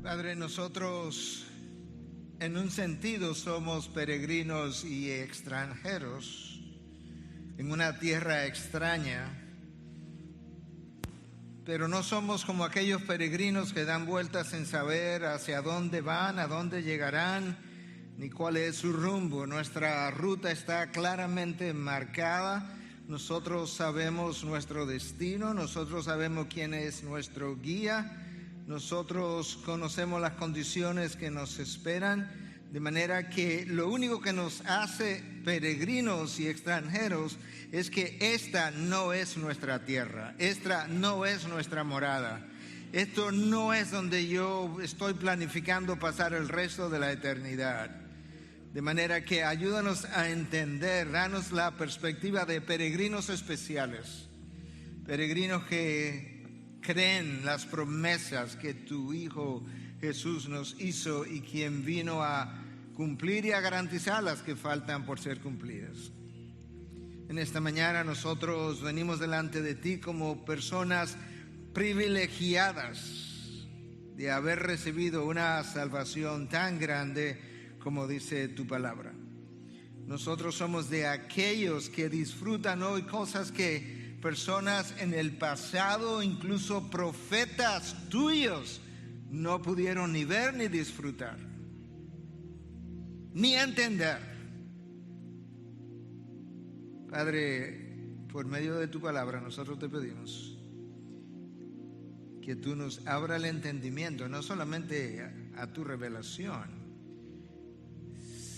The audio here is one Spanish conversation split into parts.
Padre, nosotros en un sentido somos peregrinos y extranjeros en una tierra extraña, pero no somos como aquellos peregrinos que dan vueltas sin saber hacia dónde van, a dónde llegarán, ni cuál es su rumbo. Nuestra ruta está claramente marcada. Nosotros sabemos nuestro destino, nosotros sabemos quién es nuestro guía. Nosotros conocemos las condiciones que nos esperan, de manera que lo único que nos hace peregrinos y extranjeros es que esta no es nuestra tierra, esta no es nuestra morada. Esto no es donde yo estoy planificando pasar el resto de la eternidad. De manera que ayúdanos a entender, danos la perspectiva de peregrinos especiales, peregrinos que creen las promesas que tu Hijo Jesús nos hizo y quien vino a cumplir y a garantizar las que faltan por ser cumplidas. En esta mañana nosotros venimos delante de ti como personas privilegiadas de haber recibido una salvación tan grande como dice tu palabra. Nosotros somos de aquellos que disfrutan hoy cosas que personas en el pasado, incluso profetas tuyos, no pudieron ni ver ni disfrutar, ni entender. Padre, por medio de tu palabra nosotros te pedimos que tú nos abra el entendimiento, no solamente a tu revelación,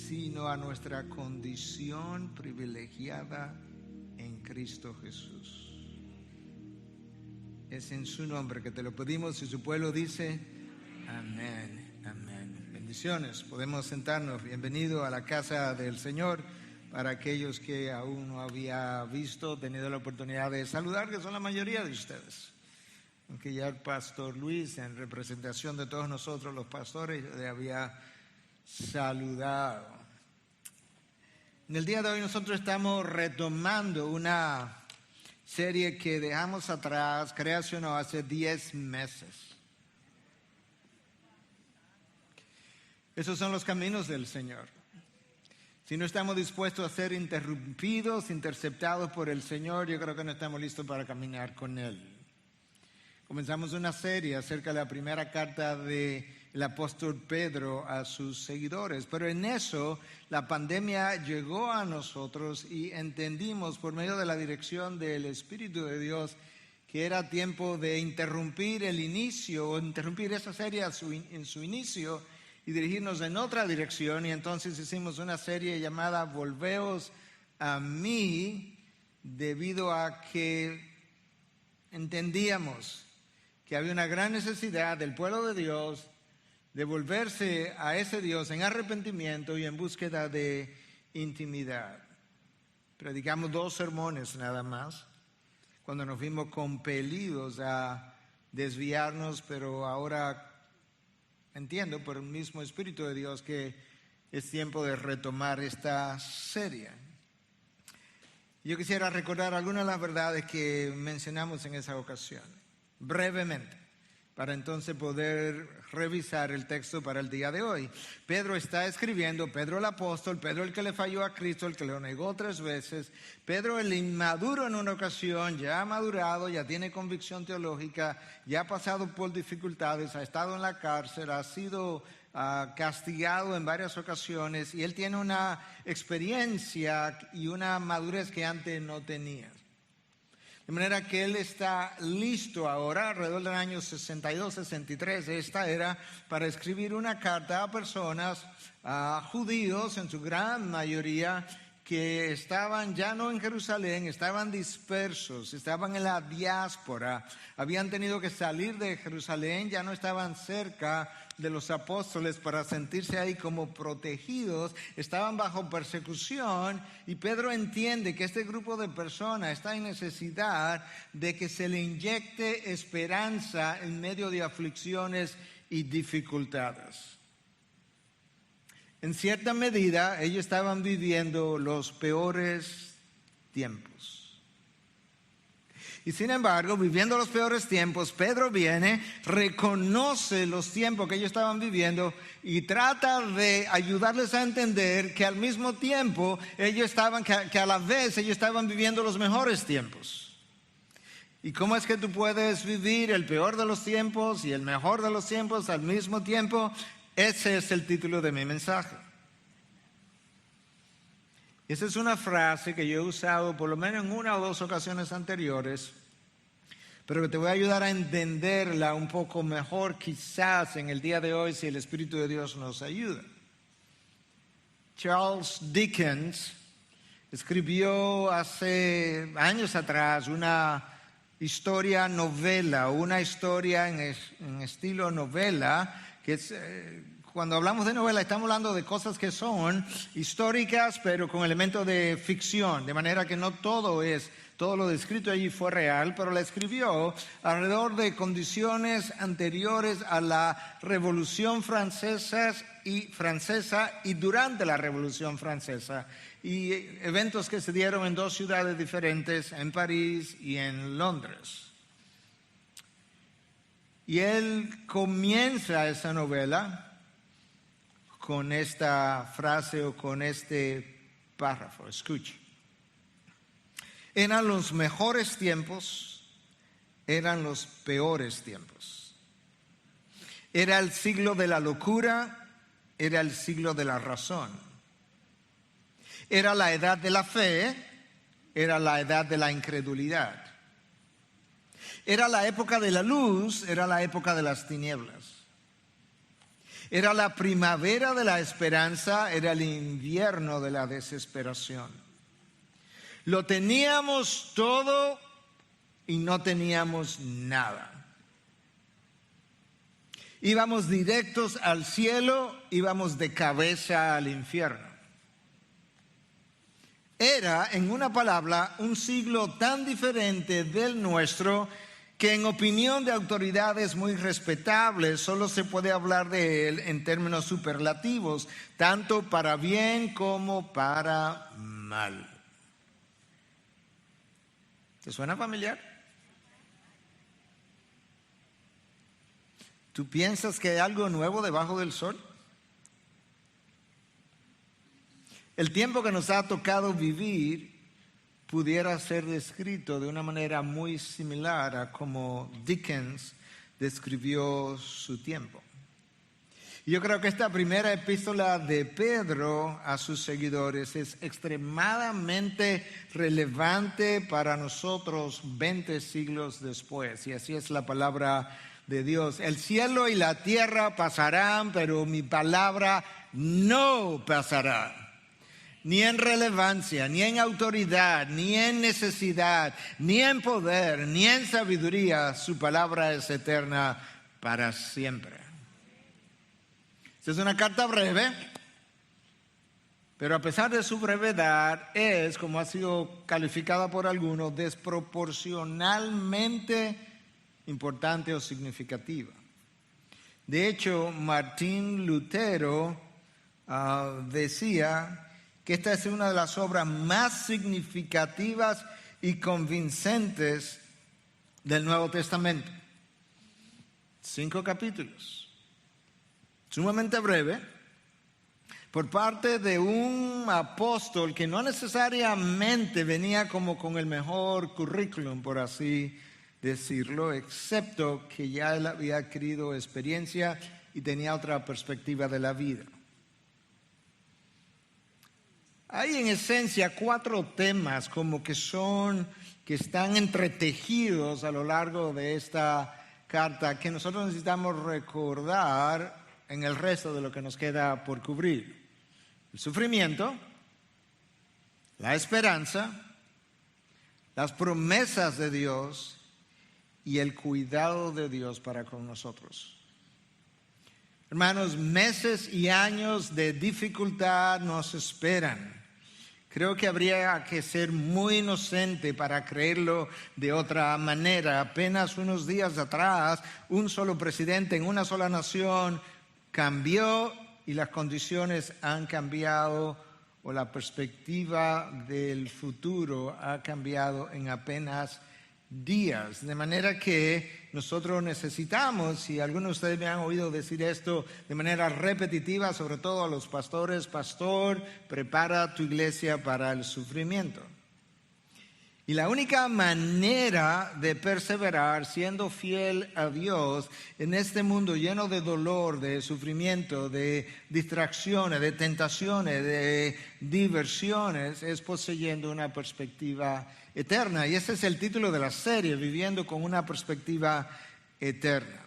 sino a nuestra condición privilegiada en Cristo Jesús. Es en su nombre que te lo pedimos y su pueblo dice amén, amén. Bendiciones, podemos sentarnos. Bienvenido a la casa del Señor. Para aquellos que aún no había visto, tenido la oportunidad de saludar, que son la mayoría de ustedes. Aunque ya el pastor Luis, en representación de todos nosotros los pastores, le había saludado. En el día de hoy nosotros estamos retomando una serie que dejamos atrás, creacionó hace 10 meses. Esos son los caminos del Señor. Si no estamos dispuestos a ser interrumpidos, interceptados por el Señor, yo creo que no estamos listos para caminar con Él. Comenzamos una serie acerca de la primera carta del apóstol Pedro a sus seguidores, pero en eso la pandemia llegó a nosotros y entendimos por medio de la dirección del Espíritu de Dios que era tiempo de interrumpir el inicio o interrumpir esa serie en su inicio y dirigirnos en otra dirección, y entonces hicimos una serie llamada Volveos a mí, debido a que entendíamos que había una gran necesidad del pueblo de Dios de volverse a ese Dios en arrepentimiento y en búsqueda de intimidad. Predicamos 2 sermones nada más, cuando nos vimos compelidos a desviarnos, pero ahora entiendo por el mismo Espíritu de Dios que es tiempo de retomar esta serie. Yo quisiera recordar algunas de las verdades que mencionamos en esa ocasión, brevemente, para entonces poder revisar el texto para el día de hoy. Pedro está escribiendo, Pedro el apóstol, Pedro el que le falló a Cristo, el que lo negó 3 veces, Pedro el inmaduro en una ocasión, ya ha madurado, ya tiene convicción teológica, ya ha pasado por dificultades, ha estado en la cárcel, ha sido castigado en varias ocasiones, y él tiene una experiencia y una madurez que antes no tenía. De manera que él está listo ahora, alrededor del año 62, 63, esta era para escribir una carta a personas, a judíos en su gran mayoría, que estaban ya no en Jerusalén, estaban dispersos, estaban en la diáspora, habían tenido que salir de Jerusalén, ya no estaban cerca de los apóstoles para sentirse ahí como protegidos, estaban bajo persecución, y Pedro entiende que este grupo de personas está en necesidad de que se le inyecte esperanza en medio de aflicciones y dificultades. en cierta medida, ellos estaban viviendo los peores tiempos. Y sin embargo, viviendo los peores tiempos, Pedro viene, reconoce los tiempos que ellos estaban viviendo y trata de ayudarles a entender que al mismo tiempo que a la vez ellos estaban viviendo los mejores tiempos. ¿Y cómo es que tú puedes vivir el peor de los tiempos y el mejor de los tiempos al mismo tiempo? Ese es el título de mi mensaje. Esa es una frase que yo he usado por lo menos en una o dos ocasiones anteriores, pero que te voy a ayudar a entenderla un poco mejor quizás en el día de hoy si el Espíritu de Dios nos ayuda. Charles Dickens escribió hace años atrás una historia novela, una historia en estilo novela, que es... Cuando hablamos de novela estamos hablando de cosas que son históricas pero con elementos de ficción, de manera que no todo lo descrito allí fue real, pero la escribió alrededor de condiciones anteriores a la Revolución Francesa y durante la Revolución Francesa, y eventos que se dieron en dos ciudades diferentes, en París y en Londres. Y él comienza esa novela con esta frase o con este párrafo. Escuche. Eran los mejores tiempos, eran los peores tiempos. Era el siglo de la locura, era el siglo de la razón. Era la edad de la fe, era la edad de la incredulidad. Era la época de la luz, era la época de las tinieblas. Era la primavera de la esperanza, era el invierno de la desesperación. Lo teníamos todo y no teníamos nada. Íbamos directos al cielo, íbamos de cabeza al infierno. Era, en una palabra, un siglo tan diferente del nuestro que en opinión de autoridades muy respetables solo se puede hablar de él en términos superlativos, tanto para bien como para mal. ¿Te suena familiar? ¿Tú piensas que hay algo nuevo debajo del sol? El tiempo que nos ha tocado vivir pudiera ser descrito de una manera muy similar a como Dickens describió su tiempo. Y yo creo que esta primera epístola de Pedro a sus seguidores es extremadamente relevante para nosotros 20 siglos después. Y así es la palabra de Dios. El cielo y la tierra pasarán, pero mi palabra no pasará. Ni en relevancia, ni en autoridad, ni en necesidad, ni en poder, ni en sabiduría, su palabra es eterna para siempre. Esta es una carta breve, pero a pesar de su brevedad, es, como ha sido calificada por algunos, desproporcionalmente importante o significativa. De hecho, Martín Lutero decía que esta es una de las obras más significativas y convincentes del Nuevo Testamento. 5 capítulos, sumamente breve, por parte de un apóstol que no necesariamente venía como con el mejor currículum, por así decirlo, excepto que ya él había adquirido experiencia y tenía otra perspectiva de la vida. Hay en esencia 4 temas como que están entretejidos a lo largo de esta carta que nosotros necesitamos recordar en el resto de lo que nos queda por cubrir. El sufrimiento, la esperanza, las promesas de Dios y el cuidado de Dios para con nosotros. Hermanos, meses y años de dificultad nos esperan. Creo que habría que ser muy inocente para creerlo de otra manera. Apenas unos días atrás, un solo presidente en una sola nación cambió y las condiciones han cambiado, o la perspectiva del futuro ha cambiado en apenas días. De manera que nosotros necesitamos, y algunos de ustedes me han oído decir esto de manera repetitiva, sobre todo a los pastores: pastor, prepara tu iglesia para el sufrimiento. Y la única manera de perseverar siendo fiel a Dios en este mundo lleno de dolor, de sufrimiento, de distracciones, de tentaciones, de diversiones, es poseyendo una perspectiva eterna. Y ese es el título de la serie: Viviendo con una perspectiva eterna.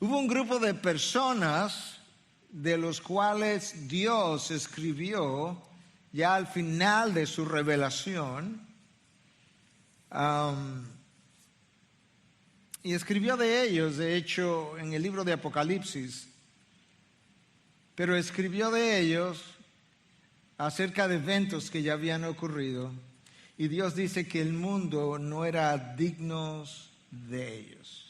Hubo un grupo de personas de los cuales Dios escribió ya al final de su revelación, y escribió de ellos, de hecho, en el libro de Apocalipsis, pero escribió de ellos acerca de eventos que ya habían ocurrido, y Dios dice que el mundo no era digno de ellos.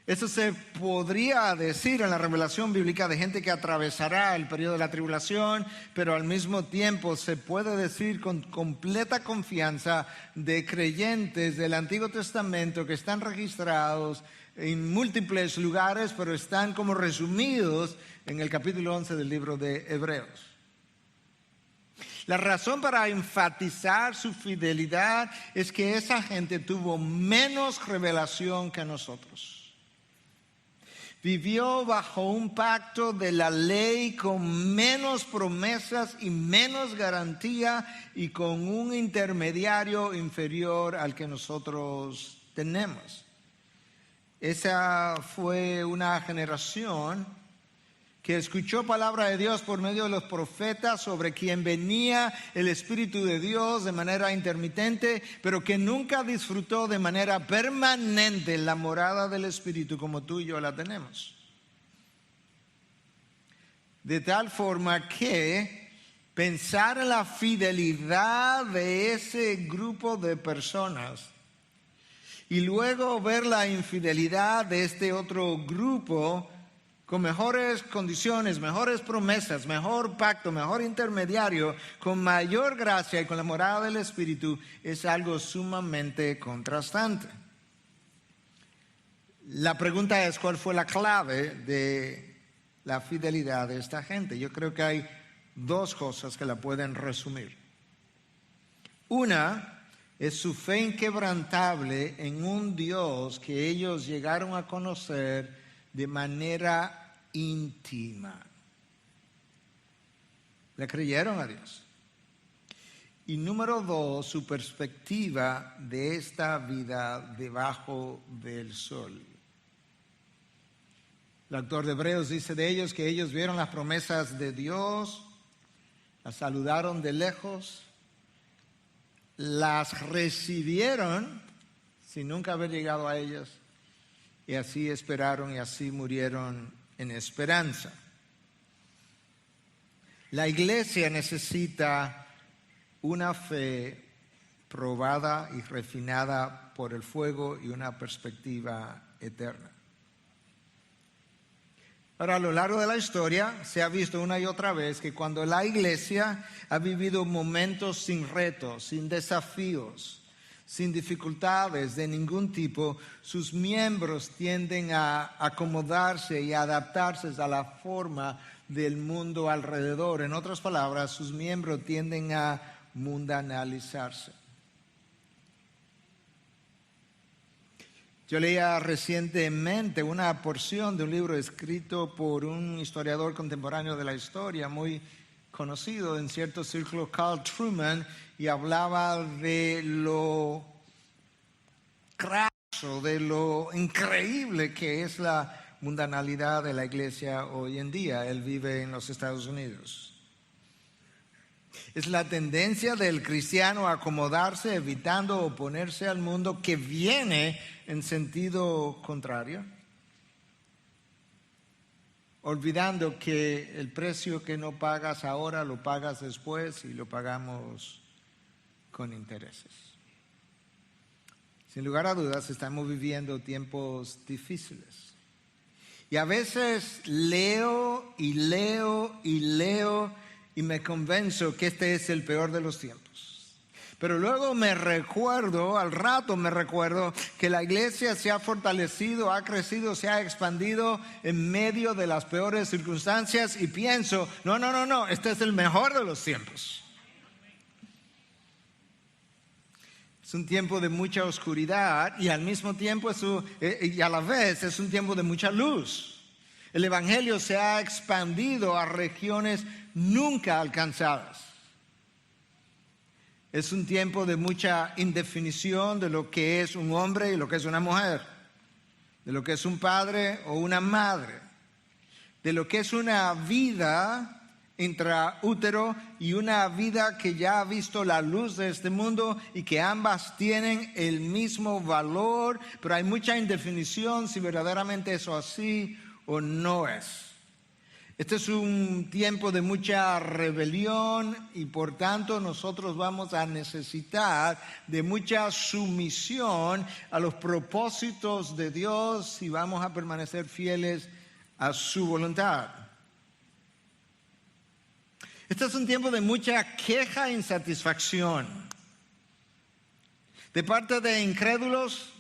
Eso se podría decir en la revelación bíblica de gente que atravesará el periodo de la tribulación, pero al mismo tiempo se puede decir con completa confianza de creyentes del Antiguo Testamento que están registrados en múltiples lugares, pero están como resumidos en el capítulo 11 del libro de Hebreos. La razón para enfatizar su fidelidad es que esa gente tuvo menos revelación que nosotros. Vivió bajo un pacto de la ley con menos promesas y menos garantía, y con un intermediario inferior al que nosotros tenemos. Esa fue una generación que escuchó palabra de Dios por medio de los profetas sobre quien venía el Espíritu de Dios de manera intermitente, pero que nunca disfrutó de manera permanente la morada del Espíritu como tú y yo la tenemos. De tal forma que pensar en la fidelidad de ese grupo de personas y luego ver la infidelidad de este otro grupo con mejores condiciones, mejores promesas, mejor pacto, mejor intermediario, con mayor gracia y con la morada del Espíritu, es algo sumamente contrastante. La pregunta es: ¿cuál fue la clave de la fidelidad de esta gente? Yo creo que hay dos cosas que la pueden resumir. Una es su fe inquebrantable en un Dios que ellos llegaron a conocer de manera íntima. Le creyeron a Dios. Y número dos, su perspectiva de esta vida debajo del sol. El autor de Hebreos dice de ellos que ellos vieron las promesas de Dios, las saludaron de lejos, las recibieron sin nunca haber llegado a ellas, y así esperaron y así murieron en esperanza. La iglesia necesita una fe probada y refinada por el fuego y una perspectiva eterna. Ahora, a lo largo de la historia se ha visto una y otra vez que cuando la iglesia ha vivido momentos sin retos, sin desafíos, sin dificultades de ningún tipo, sus miembros tienden a acomodarse y a adaptarse a la forma del mundo alrededor. En otras palabras, sus miembros tienden a mundanalizarse. Yo leía recientemente una porción de un libro escrito por un historiador contemporáneo de la historia, muy conocido en ciertos círculos, Carl Trueman, y hablaba de lo craso, de lo increíble que es la mundanalidad de la iglesia hoy en día. Él vive en los Estados Unidos. Es la tendencia del cristiano a acomodarse, evitando oponerse al mundo que viene en sentido contrario, olvidando que el precio que no pagas ahora lo pagas después y lo pagamos con intereses. Sin lugar a dudas, estamos viviendo tiempos difíciles. Y a veces leo y leo y leo y me convenzo que este es el peor de los tiempos. Pero luego al rato me recuerdo que la iglesia se ha fortalecido, ha crecido, se ha expandido en medio de las peores circunstancias y pienso, no, este es el mejor de los tiempos. Es un tiempo de mucha oscuridad y al mismo tiempo y a la vez es un tiempo de mucha luz. El evangelio se ha expandido a regiones nunca alcanzadas. Es un tiempo de mucha indefinición de lo que es un hombre y lo que es una mujer, de lo que es un padre o una madre, de lo que es una vida intraútero y una vida que ya ha visto la luz de este mundo y que ambas tienen el mismo valor, pero hay mucha indefinición si verdaderamente eso así o no es. Este es un tiempo de mucha rebelión y por tanto nosotros vamos a necesitar de mucha sumisión a los propósitos de Dios y vamos a permanecer fieles a su voluntad. Este es un tiempo de mucha queja e insatisfacción. De parte de incrédulos,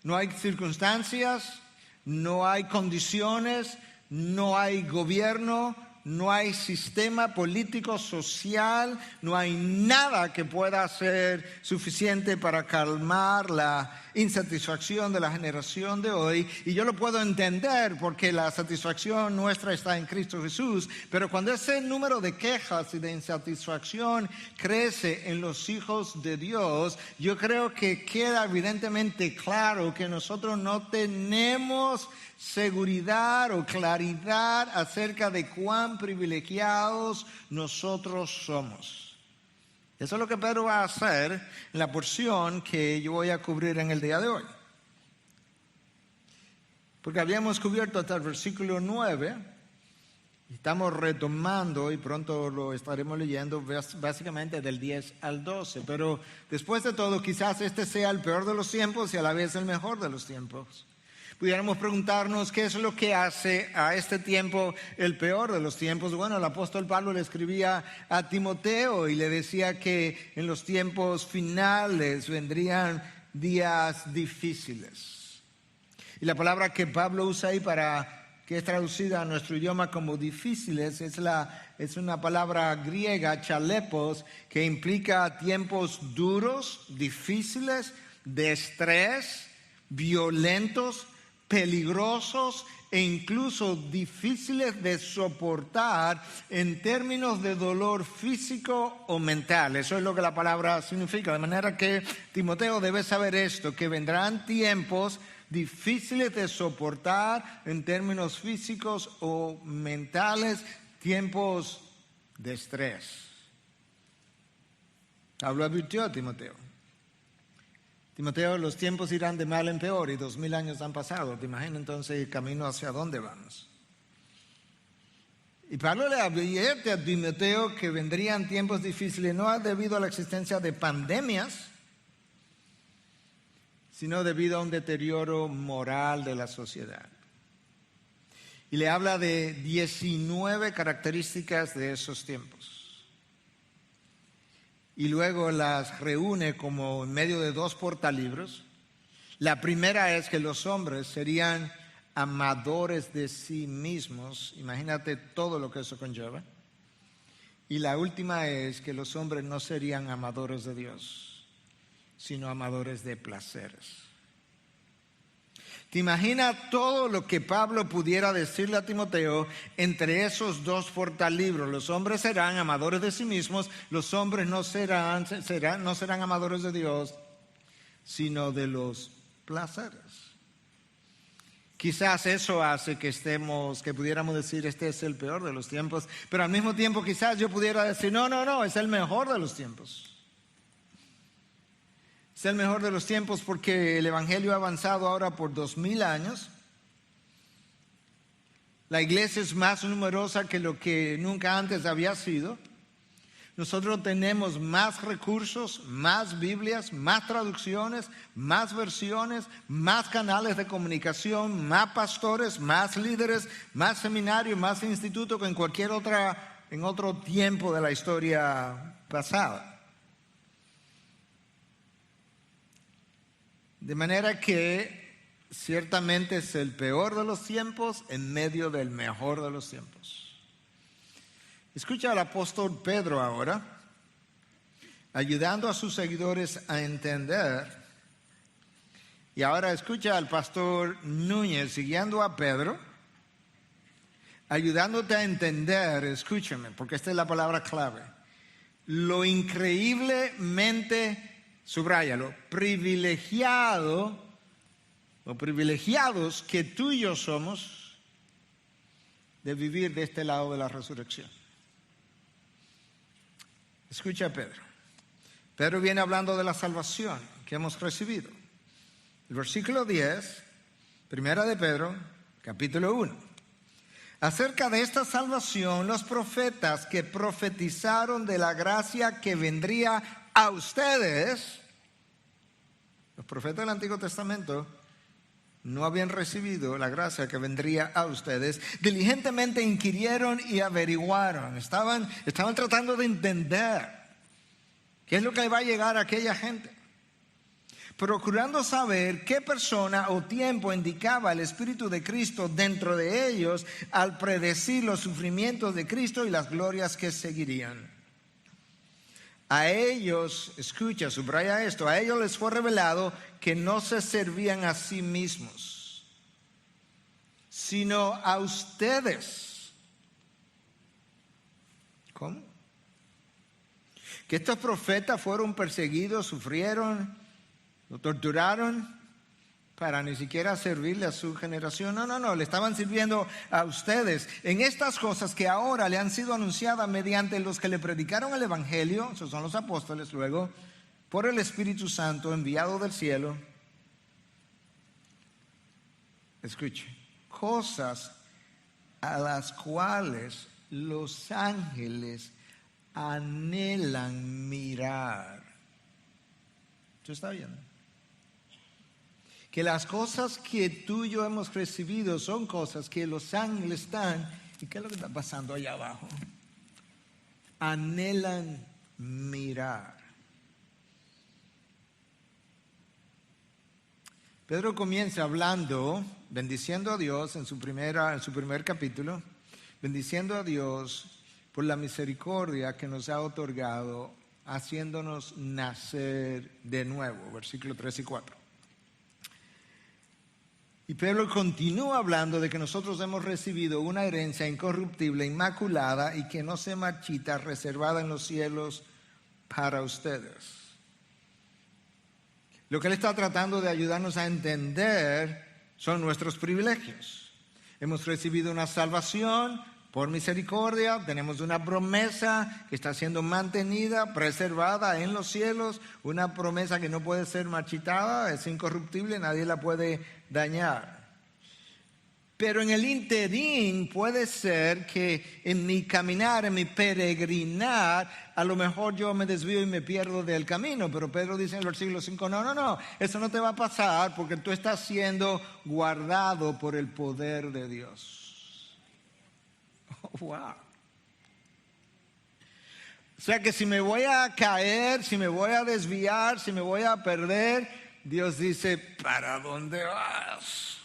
no hay circunstancias, no hay condiciones, no hay gobierno, no hay sistema político, social, no hay nada que pueda ser suficiente para calmar la insatisfacción de la generación de hoy. Y yo lo puedo entender porque la satisfacción nuestra está en Cristo Jesús. Pero cuando ese número de quejas y de insatisfacción crece en los hijos de Dios, yo creo que queda evidentemente claro que nosotros no tenemos seguridad o claridad acerca de cuán privilegiados nosotros somos. Eso es lo que Pedro va a hacer en la porción que yo voy a cubrir en el día de hoy. Porque habíamos cubierto hasta el versículo 9, estamos retomando y pronto lo estaremos leyendo básicamente del 10 al 12. Pero después de todo, quizás este sea el peor de los tiempos y a la vez el mejor de los tiempos. Pudiéramos preguntarnos qué es lo que hace a este tiempo el peor de los tiempos. Bueno, el apóstol Pablo le escribía a Timoteo y le decía que en los tiempos finales vendrían días difíciles. Y la palabra que Pablo usa ahí que es traducida a nuestro idioma como difíciles es una palabra griega, chalepos, que implica tiempos duros, difíciles, de estrés, violentos, peligrosos e incluso difíciles de soportar en términos de dolor físico o mental. Eso es lo que la palabra significa. De manera que Timoteo debe saber esto, que vendrán tiempos difíciles de soportar en términos físicos o mentales, tiempos de estrés. Pablo advirtió a Timoteo. Timoteo, los tiempos irán de mal en peor y 2000 años han pasado. ¿Te imaginas entonces el camino hacia dónde vamos? Y Pablo le advierte a Timoteo que vendrían tiempos difíciles no debido a la existencia de pandemias, sino debido a un deterioro moral de la sociedad. Y le habla de 19 características de esos tiempos. Y luego las reúne como en medio de 2 portalibros. La primera es que los hombres serían amadores de sí mismos. Imagínate todo lo que eso conlleva. Y la última es que los hombres no serían amadores de Dios, sino amadores de placeres. ¿Te imaginas todo lo que Pablo pudiera decirle a Timoteo entre esos 2 portalibros? Los hombres serán amadores de sí mismos, los hombres no serán amadores de Dios, sino de los placeres. Quizás eso hace que pudiéramos decir este es el peor de los tiempos, pero al mismo tiempo quizás yo pudiera decir no, es el mejor de los tiempos. Es el mejor de los tiempos porque el evangelio ha avanzado ahora por 2000 años. La iglesia es más numerosa que lo que nunca antes había sido. Nosotros tenemos más recursos, más Biblias, más traducciones, más versiones, más canales de comunicación, más pastores, más líderes, más seminarios, más institutos que en otro tiempo de la historia pasada. De manera que ciertamente es el peor de los tiempos en medio del mejor de los tiempos. Escucha al apóstol Pedro ahora, ayudando a sus seguidores a entender. Y ahora escucha al pastor Núñez siguiendo a Pedro, ayudándote a entender, escúchame, porque esta es la palabra clave, lo increíblemente, subráyalo, privilegiados que tú y yo somos de vivir de este lado de la resurrección. Escucha a Pedro. Pedro viene hablando de la salvación que hemos recibido. El versículo 10, primera de Pedro, capítulo 1. Acerca de esta salvación, los profetas que profetizaron de la gracia que vendría a ustedes, los profetas del Antiguo Testamento, no habían recibido la gracia que vendría a ustedes, diligentemente inquirieron y averiguaron. Estaban tratando de entender qué es lo que va a llegar a aquella gente, procurando saber qué persona o tiempo indicaba el Espíritu de Cristo dentro de ellos al predecir los sufrimientos de Cristo y las glorias que seguirían. A ellos, escucha, subraya esto, a ellos les fue revelado que no se servían a sí mismos, sino a ustedes. ¿Cómo? Que estos profetas fueron perseguidos, sufrieron, lo torturaron para ni siquiera servirle a su generación. No, le estaban sirviendo a ustedes en estas cosas que ahora le han sido anunciadas mediante los que le predicaron el Evangelio, esos son los apóstoles luego, por el Espíritu Santo enviado del cielo. Escuche, cosas a las cuales los ángeles anhelan mirar. ¿Usted está viendo? Que las cosas que tú y yo hemos recibido son cosas que los ángeles están. ¿Y qué es lo que está pasando allá abajo? Anhelan mirar. Pedro comienza hablando, bendiciendo a Dios en su primer capítulo, bendiciendo a Dios por la misericordia que nos ha otorgado, haciéndonos nacer de nuevo. Versículos 3 y 4. Y Pedro continúa hablando de que nosotros hemos recibido una herencia incorruptible, inmaculada y que no se marchita, reservada en los cielos para ustedes. Lo que él está tratando de ayudarnos a entender son nuestros privilegios. Hemos recibido una salvación por misericordia, tenemos una promesa que está siendo mantenida, preservada en los cielos, una promesa que no puede ser marchitada, es incorruptible, nadie la puede dañar. Pero en el interín puede ser que en mi caminar, en mi peregrinar, a lo mejor yo me desvío y me pierdo del camino. Pero Pedro dice en el versículo 5, no, eso no te va a pasar porque tú estás siendo guardado por el poder de Dios. Wow. O sea que si me voy a caer, si me voy a desviar, si me voy a perder, Dios dice, ¿para dónde vas?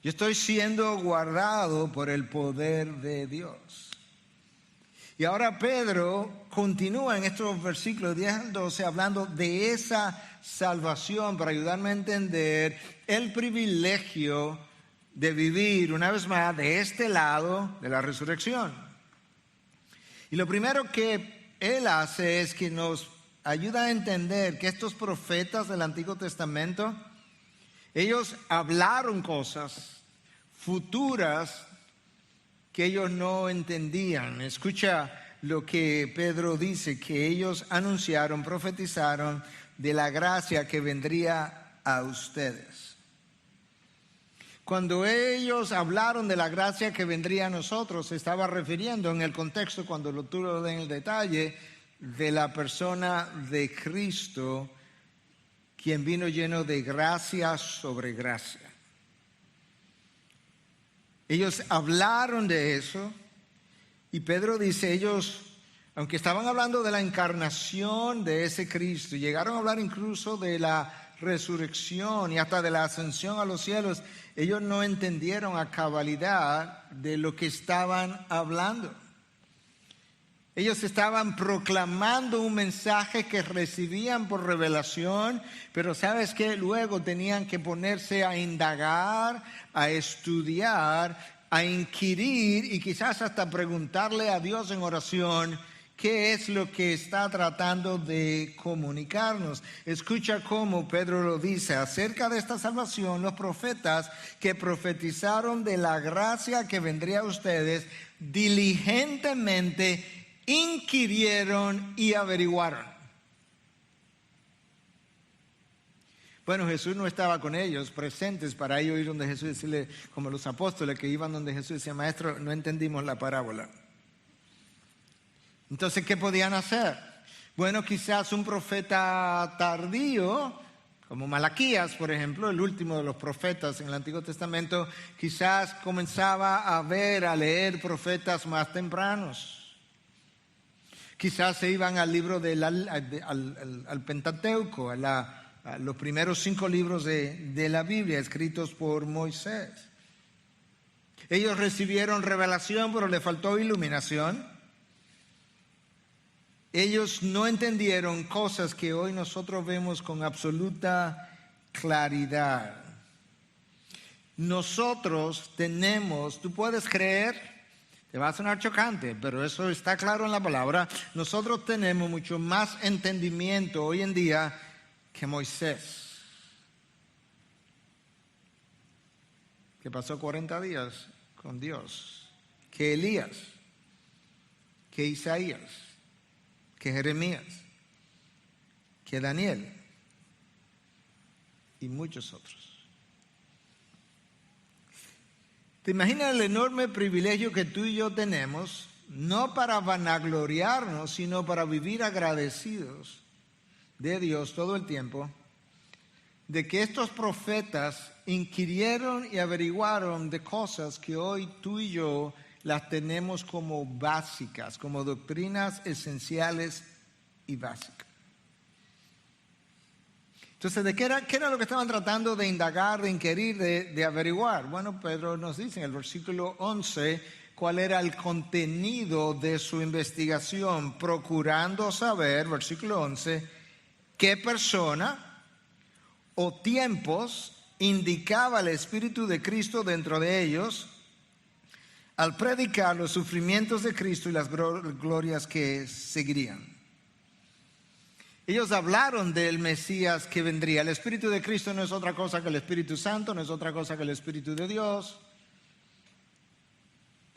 Yo estoy siendo guardado por el poder de Dios. Y ahora Pedro continúa en estos versículos 10 al 12 hablando de esa salvación para ayudarme a entender el privilegio de vivir una vez más de este lado de la resurrección. Y lo primero que él hace es que nos ayuda a entender que estos profetas del Antiguo Testamento, ellos hablaron cosas futuras que ellos no entendían. Escucha lo que Pedro dice, que ellos anunciaron, profetizaron de la gracia que vendría a ustedes. Cuando ellos hablaron de la gracia que vendría a nosotros, se estaba refiriendo en el contexto, cuando tú lo ves en el detalle, de la persona de Cristo, quien vino lleno de gracia sobre gracia. Ellos hablaron de eso y Pedro dice, ellos, aunque estaban hablando de la encarnación de ese Cristo, llegaron a hablar incluso de la resurrección y hasta de la ascensión a los cielos, ellos no entendieron a cabalidad de lo que estaban hablando. Ellos estaban proclamando un mensaje que recibían por revelación, pero ¿sabes qué? Luego tenían que ponerse a indagar, a estudiar, a inquirir y quizás hasta preguntarle a Dios en oración qué es lo que está tratando de comunicarnos. Escucha cómo Pedro lo dice: acerca de esta salvación, los profetas que profetizaron de la gracia que vendría a ustedes, diligentemente inquirieron y averiguaron. Bueno, Jesús no estaba con ellos presentes para ellos ir donde Jesús, decirle, como los apóstoles que iban donde Jesús, decía, maestro, no entendimos la parábola. Entonces, ¿qué podían hacer? Bueno, quizás un profeta tardío, como Malaquías, por ejemplo, el último de los profetas en el Antiguo Testamento, quizás comenzaba a leer profetas más tempranos. Quizás se iban al libro al Pentateuco, a los primeros 5 libros de la Biblia escritos por Moisés. Ellos recibieron revelación, pero le faltó iluminación. Ellos no entendieron cosas que hoy nosotros vemos con absoluta claridad. Nosotros tenemos, tú puedes creer, te va a sonar chocante, pero eso está claro en la palabra. Nosotros tenemos mucho más entendimiento hoy en día que Moisés, que pasó 40 días con Dios, que Elías, que Isaías, que Jeremías, que Daniel y muchos otros. ¿Te imaginas el enorme privilegio que tú y yo tenemos, no para vanagloriarnos, sino para vivir agradecidos de Dios todo el tiempo, de que estos profetas inquirieron y averiguaron de cosas que hoy tú y yo las tenemos como básicas, como doctrinas esenciales y básicas? Entonces, ¿qué era lo que estaban tratando de indagar, de inquirir, de averiguar? Bueno, Pedro nos dice en el versículo 11 cuál era el contenido de su investigación, procurando saber, versículo 11, qué persona o tiempos indicaba el Espíritu de Cristo dentro de ellos al predicar los sufrimientos de Cristo y las glorias que seguirían. Ellos hablaron del Mesías que vendría. El Espíritu de Cristo no es otra cosa que el Espíritu Santo, no es otra cosa que el Espíritu de Dios.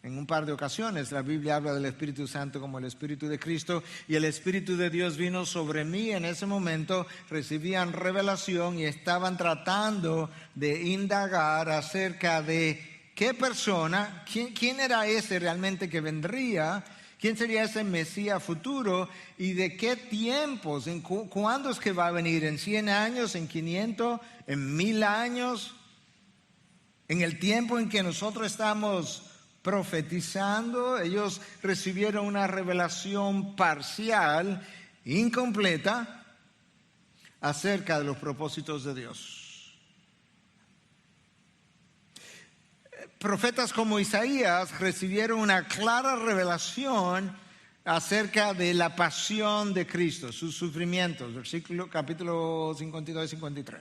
En un par de ocasiones la Biblia habla del Espíritu Santo como el Espíritu de Cristo, y el Espíritu de Dios vino sobre mí en ese momento. Recibían revelación y estaban tratando de indagar acerca de qué persona, quién era ese realmente que vendría, quién sería ese Mesías futuro y de qué tiempos, cuándo es que va a venir, en 100 años, en 500, en 1000 años, en el tiempo en que nosotros estamos profetizando. Ellos recibieron una revelación parcial, incompleta, acerca de los propósitos de Dios. Profetas como Isaías recibieron una clara revelación acerca de la pasión de Cristo, sus sufrimientos, capítulo 52 y 53.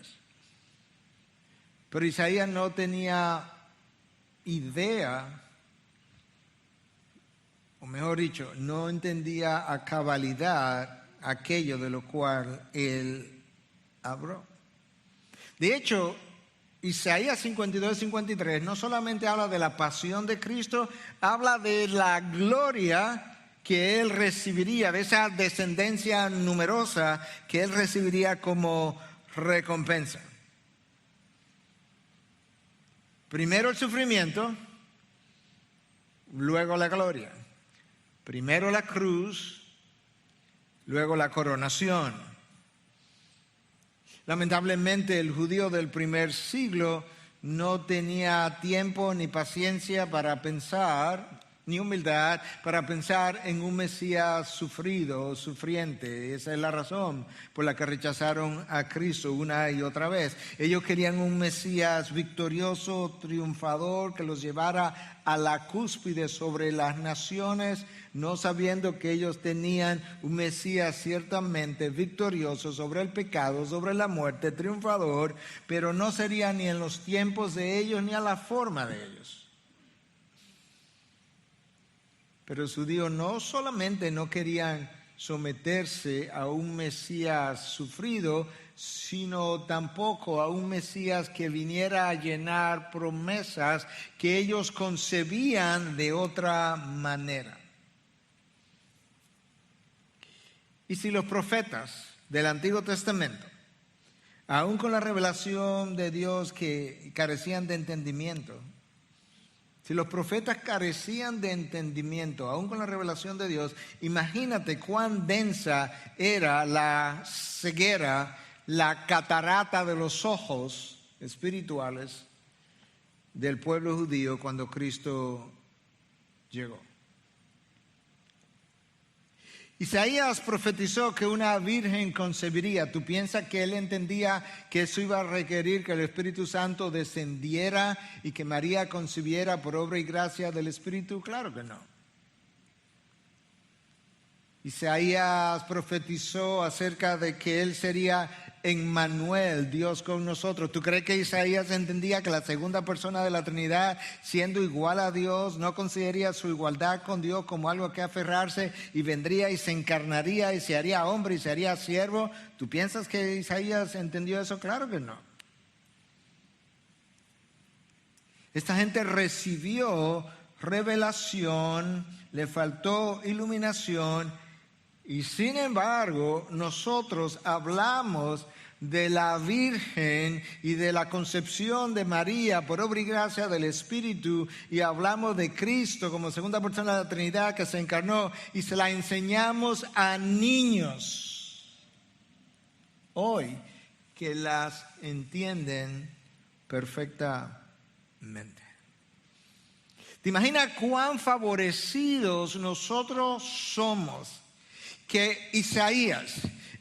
Pero Isaías no tenía idea, o mejor dicho, no entendía a cabalidad aquello de lo cual él habló. De hecho, Isaías 52 y 53 no solamente habla de la pasión de Cristo, habla de la gloria que él recibiría, de esa descendencia numerosa que él recibiría como recompensa. Primero el sufrimiento, luego la gloria. Primero la cruz, luego la coronación. Lamentablemente el judío del primer siglo no tenía tiempo ni paciencia para pensar, ni humildad para pensar en un Mesías sufrido o sufriente. Esa es la razón por la que rechazaron a Cristo una y otra vez. Ellos querían un Mesías victorioso, triunfador, que los llevara a la cúspide sobre las naciones, no sabiendo que ellos tenían un Mesías ciertamente victorioso sobre el pecado, sobre la muerte, triunfador, pero no sería ni en los tiempos de ellos ni a la forma de ellos. Pero los judíos no solamente no querían someterse a un Mesías sufrido, sino tampoco a un Mesías que viniera a llenar promesas que ellos concebían de otra manera. Y si los profetas del Antiguo Testamento, aún con la revelación de Dios que carecían de entendimiento, si los profetas carecían de entendimiento, aún con la revelación de Dios, imagínate cuán densa era la ceguera, la catarata de los ojos espirituales del pueblo judío cuando Cristo llegó. Isaías profetizó que una virgen concebiría. ¿Tú piensas que él entendía que eso iba a requerir que el Espíritu Santo descendiera y que María concibiera por obra y gracia del Espíritu? Claro que no. Isaías profetizó acerca de que él sería Emmanuel, Dios con nosotros. ¿Tú crees que Isaías entendía que la segunda persona de la Trinidad, siendo igual a Dios, no consideraría su igualdad con Dios como algo que aferrarse y vendría y se encarnaría y se haría hombre y se haría siervo? ¿Tú piensas que Isaías entendió eso? Claro que no. Esta gente recibió revelación, le faltó iluminación. Y sin embargo, nosotros hablamos de la Virgen y de la concepción de María por obra y gracia del Espíritu, y hablamos de Cristo como segunda persona de la Trinidad que se encarnó, y se la enseñamos a niños hoy que las entienden perfectamente. ¿Te imaginas cuán favorecidos nosotros somos? Que Isaías,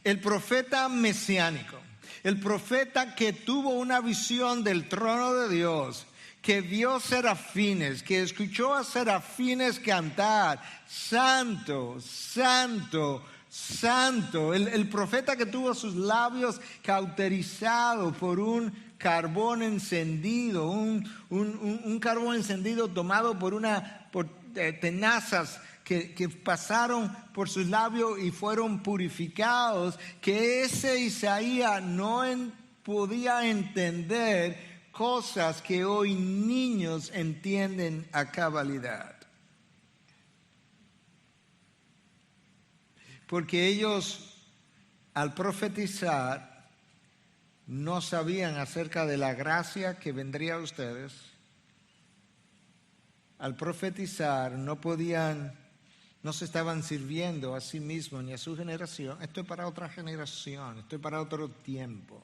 el profeta mesiánico, el profeta que tuvo una visión del trono de Dios, que vio serafines, que escuchó a serafines cantar, santo, santo, santo, el profeta que tuvo sus labios cauterizados por un carbón encendido, un carbón encendido tomado por tenazas que pasaron por sus labios y fueron purificados, que ese Isaías no podía entender cosas que hoy niños entienden a cabalidad. Porque ellos, al profetizar, no sabían acerca de la gracia que vendría a ustedes. Al profetizar no se estaban sirviendo a sí mismos ni a su generación. Esto es para otra generación, esto es para otro tiempo.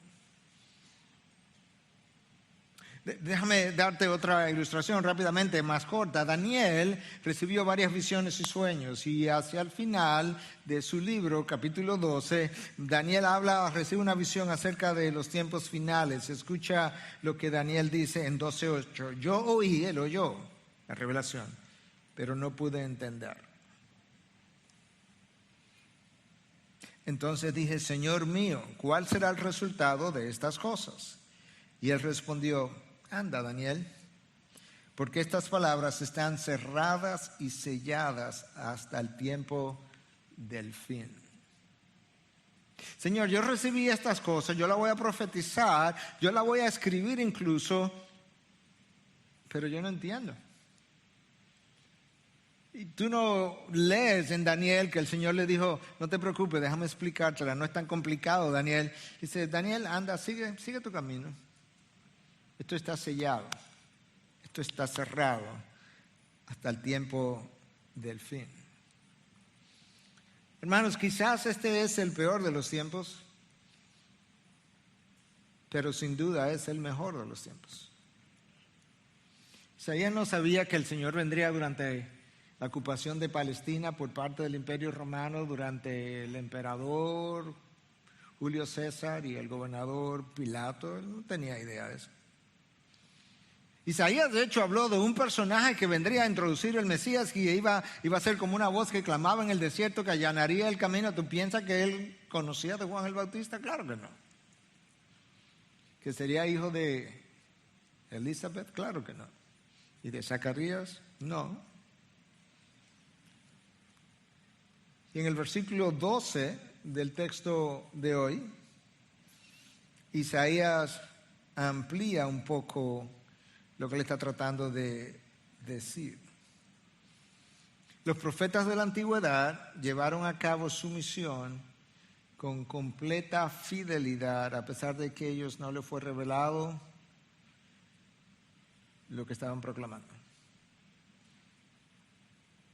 Déjame darte otra ilustración rápidamente, más corta. Daniel recibió varias visiones y sueños, y hacia el final de su libro, capítulo 12, Daniel recibe una visión acerca de los tiempos finales. Escucha lo que Daniel dice en 12:8. Yo oí, él oyó la revelación, pero no pude entender. Entonces dije, Señor mío, ¿cuál será el resultado de estas cosas? Y él respondió, anda, Daniel, porque estas palabras están cerradas y selladas hasta el tiempo del fin. Señor, yo recibí estas cosas, yo las voy a profetizar, yo las voy a escribir incluso, pero yo no entiendo. Y tú no lees en Daniel que el Señor le dijo, no te preocupes, déjame explicártela, no es tan complicado, Daniel. Dice, Daniel, anda, sigue tu camino. Esto está sellado. Esto está cerrado hasta el tiempo del fin. Hermanos, quizás este es el peor de los tiempos, pero sin duda es el mejor de los tiempos. Isaías no sabía que el Señor vendría durante la ocupación de Palestina por parte del Imperio Romano, durante el emperador Julio César y el gobernador Pilato. Él no tenía idea de eso. Isaías de hecho habló de un personaje que vendría a introducir el Mesías y iba a ser como una voz que clamaba en el desierto, que allanaría el camino. ¿Tú piensas que él conocía de Juan el Bautista? Claro que no. ¿Que sería hijo de Elizabeth? Claro que no. ¿Y de Zacarías? No. Y en el versículo 12 del texto de hoy, Isaías amplía un poco lo que le está tratando de decir. Los profetas de la antigüedad llevaron a cabo su misión con completa fidelidad, a pesar de que a ellos no les fue revelado lo que estaban proclamando.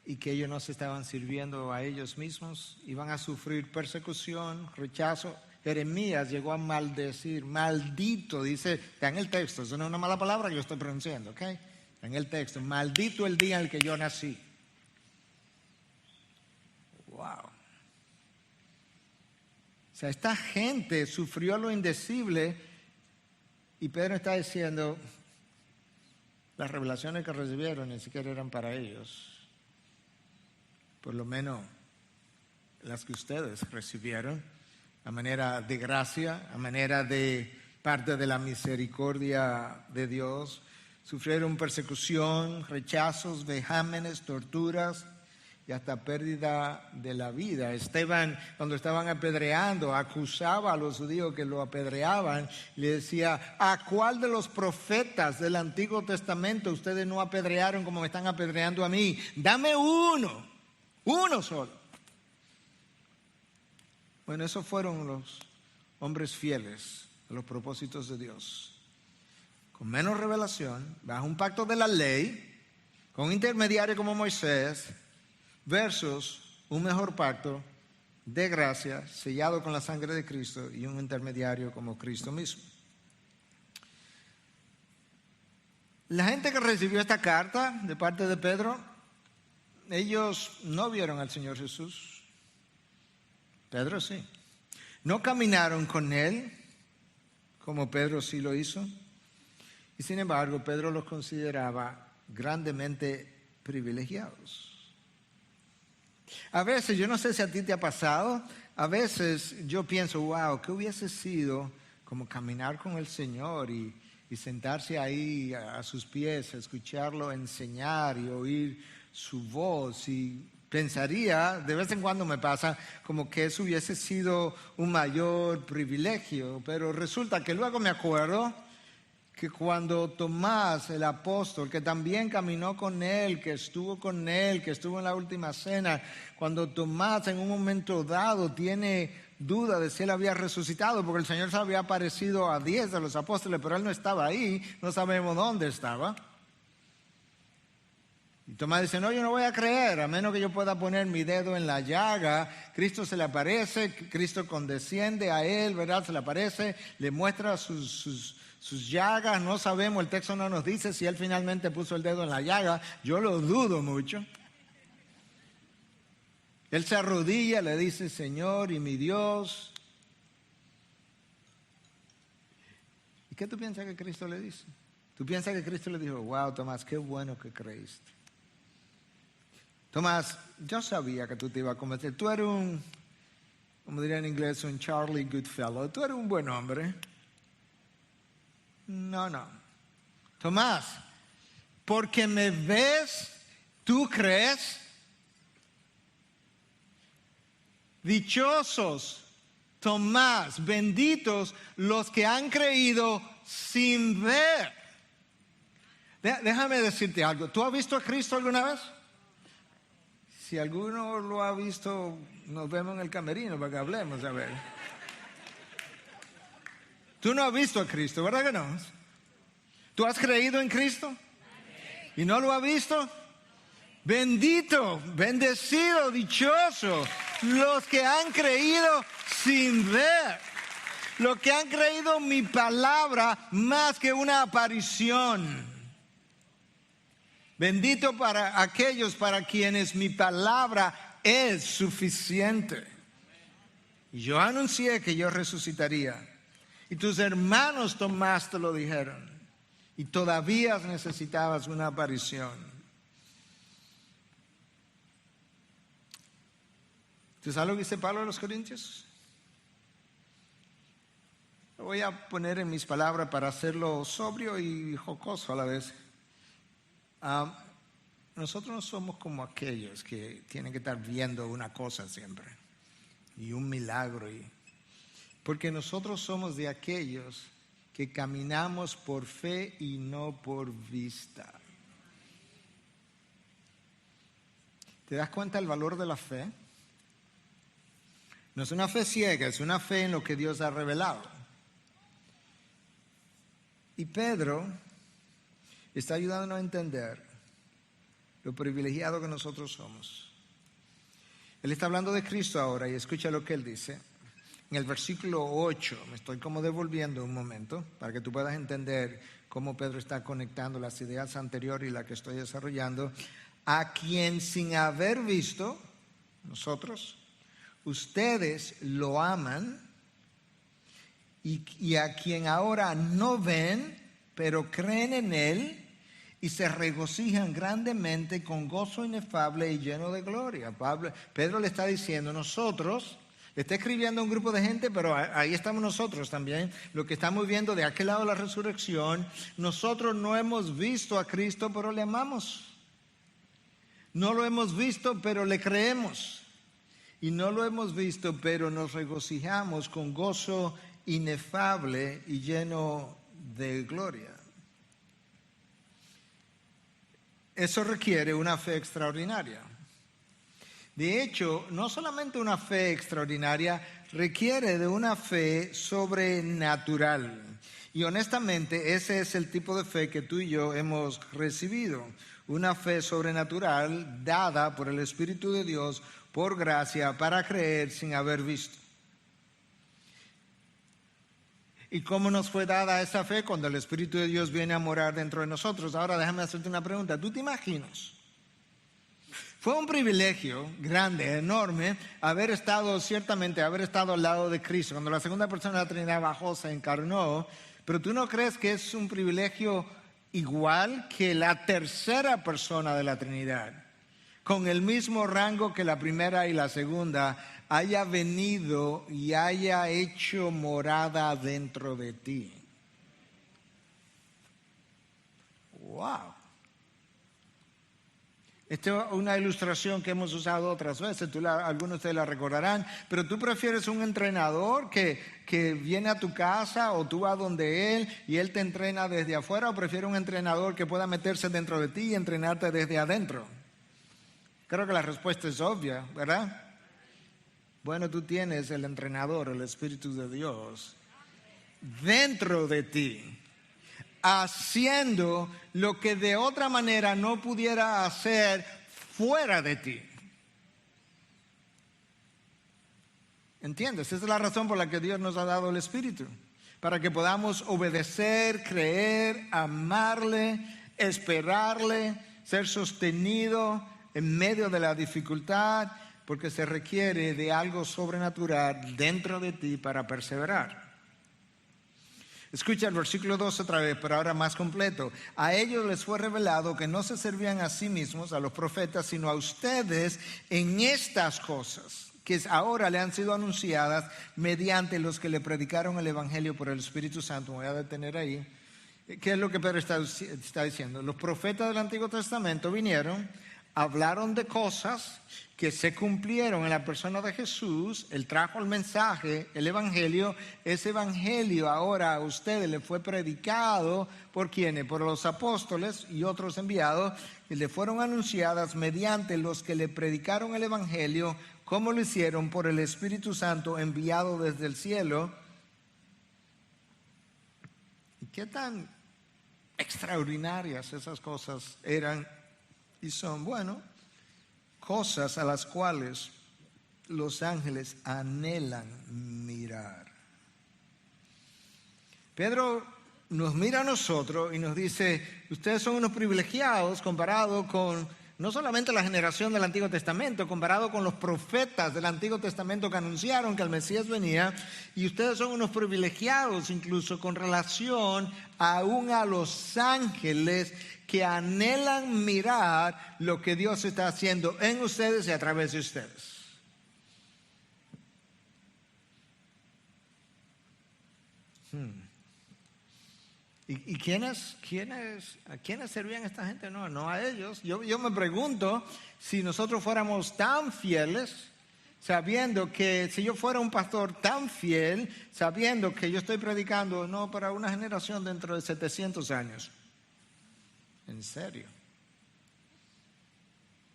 Y que ellos no se estaban sirviendo a ellos mismos, iban a sufrir persecución, rechazo. Jeremías llegó a maldecir, maldito, dice, está en el texto, eso no es una mala palabra que yo estoy pronunciando, ¿ok? Está en el texto, maldito el día en el que yo nací. Wow. O sea, esta gente sufrió lo indecible y Pedro está diciendo, las revelaciones que recibieron ni siquiera eran para ellos. Por lo menos las que ustedes recibieron, a manera de gracia, a manera de parte de la misericordia de Dios. Sufrieron persecución, rechazos, vejámenes, torturas y hasta pérdida de la vida. Esteban, cuando estaban apedreando, acusaba a los judíos que lo apedreaban. Le decía, ¿a cuál de los profetas del Antiguo Testamento ustedes no apedrearon como me están apedreando a mí? Dame uno solo. Bueno, esos fueron los hombres fieles a los propósitos de Dios. Con menos revelación, bajo un pacto de la ley, con un intermediario como Moisés, versus un mejor pacto de gracia, sellado con la sangre de Cristo y un intermediario como Cristo mismo. La gente que recibió esta carta de parte de Pedro, ellos no vieron al Señor Jesús. Pedro sí. No caminaron con Él, como Pedro sí lo hizo. Y sin embargo, Pedro los consideraba grandemente privilegiados. A veces, yo no sé si a ti te ha pasado, a veces yo pienso, wow, ¿qué hubiese sido como caminar con el Señor y sentarse ahí a sus pies, escucharlo enseñar y oír su voz? Y pensaría, de vez en cuando me pasa, como que eso hubiese sido un mayor privilegio, pero resulta que luego me acuerdo que cuando Tomás, el apóstol, que también caminó con él, que estuvo con él, que estuvo en la última cena, cuando Tomás en un momento dado tiene duda de si él había resucitado, porque el Señor se había aparecido a 10 de los apóstoles, pero él no estaba ahí, no sabemos dónde estaba. Y Tomás dice, no, yo no voy a creer, a menos que yo pueda poner mi dedo en la llaga. Cristo se le aparece, Cristo condesciende a él, ¿verdad? Se le aparece, le muestra sus llagas. No sabemos, el texto no nos dice si él finalmente puso el dedo en la llaga. Yo lo dudo mucho. Él se arrodilla, le dice, Señor y mi Dios. ¿Y qué tú piensas que Cristo le dice? ¿Tú piensas que Cristo le dijo, wow, Tomás, qué bueno que creíste? Tomás, yo sabía que tú te ibas a convertir. Tú eres un, como diría en inglés, un Charlie Goodfellow. Tú eres un buen hombre. No. Tomás, porque me ves, ¿tú crees? Dichosos, Tomás, benditos los que han creído sin ver. Déjame decirte algo. ¿Tú has visto a Cristo alguna vez? Si alguno lo ha visto, nos vemos en el camerino para que hablemos, a ver. Tú no has visto a Cristo, ¿verdad que no? ¿Tú has creído en Cristo? ¿Y no lo ha visto? Bendito, bendecido, dichoso, los que han creído sin ver, los que han creído mi palabra más que una aparición. Bendito para aquellos para quienes mi palabra es suficiente. Y yo anuncié que yo resucitaría. Y tus hermanos Tomás te lo dijeron. Y todavía necesitabas una aparición. ¿Tú sabes lo que dice Pablo a los Corintios? Lo voy a poner en mis palabras para hacerlo sobrio y jocoso a la vez. Nosotros no somos como aquellos que tienen que estar viendo una cosa siempre y un milagro. Porque nosotros somos de aquellos que caminamos por fe y no por vista. ¿Te das cuenta del valor de la fe? No es una fe ciega, es una fe en lo que Dios ha revelado. Y Pedro está ayudándonos a entender lo privilegiado que nosotros somos. Él está hablando de Cristo ahora y escucha lo que él dice. En el versículo 8, me estoy como devolviendo un momento para que tú puedas entender cómo Pedro está conectando las ideas anteriores y las que estoy desarrollando. A quien sin haber visto, nosotros, ustedes lo aman, y a quien ahora no ven, pero creen en él y se regocijan grandemente con gozo inefable y lleno de gloria. Pedro le está diciendo, nosotros, le está escribiendo a un grupo de gente, pero ahí estamos nosotros también, lo que estamos viendo de aquel lado de la resurrección. Nosotros no hemos visto a Cristo, pero le amamos. No lo hemos visto, pero le creemos. Y no lo hemos visto, pero nos regocijamos con gozo inefable y lleno de gloria. Eso requiere una fe extraordinaria. De hecho, no solamente una fe extraordinaria, requiere de una fe sobrenatural. Y honestamente, ese es el tipo de fe que tú y yo hemos recibido. Una fe sobrenatural dada por el Espíritu de Dios por gracia para creer sin haber visto. ¿Y cómo nos fue dada esa fe? Cuando el Espíritu de Dios viene a morar dentro de nosotros. Ahora déjame hacerte una pregunta. ¿Tú te imaginas? Fue un privilegio grande, enorme, haber estado al lado de Cristo. Cuando la segunda persona de la Trinidad bajó, se encarnó. Pero ¿tú no crees que es un privilegio igual que la tercera persona de la Trinidad, con el mismo rango que la primera y la segunda, haya venido y haya hecho morada dentro de ti? ¡Wow! Esta es una ilustración que hemos usado otras veces, algunos de ustedes la recordarán, pero tú prefieres un entrenador que viene a tu casa o tú vas donde él y él te entrena desde afuera, o prefieres un entrenador que pueda meterse dentro de ti y entrenarte desde adentro. Creo que la respuesta es obvia, ¿verdad? Bueno, tú tienes el entrenador, el Espíritu de Dios, dentro de ti, haciendo lo que de otra manera no pudiera hacer fuera de ti. ¿Entiendes? Esa es la razón por la que Dios nos ha dado el Espíritu, para que podamos obedecer, creer, amarle, esperarle, ser sostenido en medio de la dificultad, porque se requiere de algo sobrenatural dentro de ti para perseverar. Escucha el versículo 2 otra vez, pero ahora más completo. A ellos les fue revelado que no se servían a sí mismos, a los profetas, sino a ustedes en estas cosas, que ahora le han sido anunciadas mediante los que le predicaron el Evangelio por el Espíritu Santo. Me voy a detener ahí. ¿Qué es lo que Pedro está diciendo? Los profetas del Antiguo Testamento vinieron, hablaron de cosas que se cumplieron en la persona de Jesús. Él trajo el mensaje, el evangelio. Ese evangelio ahora a ustedes le fue predicado por quienes, por los apóstoles y otros enviados, y le fueron anunciadas mediante los que le predicaron el evangelio, como lo hicieron por el Espíritu Santo enviado desde el cielo. ¿Y qué tan extraordinarias esas cosas eran y son. Bueno, cosas a las cuales los ángeles anhelan mirar. Pedro nos mira a nosotros y nos dice, ustedes son unos privilegiados comparado con no solamente la generación del Antiguo Testamento, comparado con los profetas del Antiguo Testamento que anunciaron que el Mesías venía, y ustedes son unos privilegiados incluso con relación aún a los ángeles que anhelan mirar lo que Dios está haciendo en ustedes y a través de ustedes. ¿Y a quiénes servían esta gente? No a ellos. Yo me pregunto si nosotros fuéramos tan fieles, sabiendo que si yo fuera un pastor tan fiel, sabiendo que yo estoy predicando no para una generación dentro de 700 años. En serio.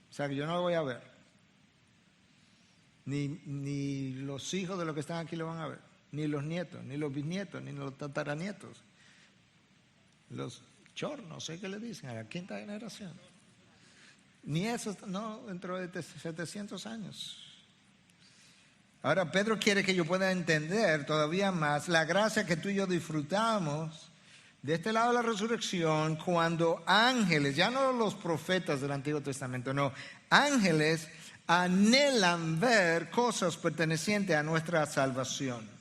O sea que yo no lo voy a ver. Ni los hijos de los que están aquí lo van a ver. Ni los nietos, ni los bisnietos, ni los tataranietos. Los chornos, no sé qué le dicen, a la quinta generación. Ni eso, no, dentro de 700 años. Ahora, Pedro quiere que yo pueda entender todavía más la gracia que tú y yo disfrutamos de este lado de la resurrección cuando ángeles, ya no los profetas del Antiguo Testamento, no, ángeles anhelan ver cosas pertenecientes a nuestra salvación.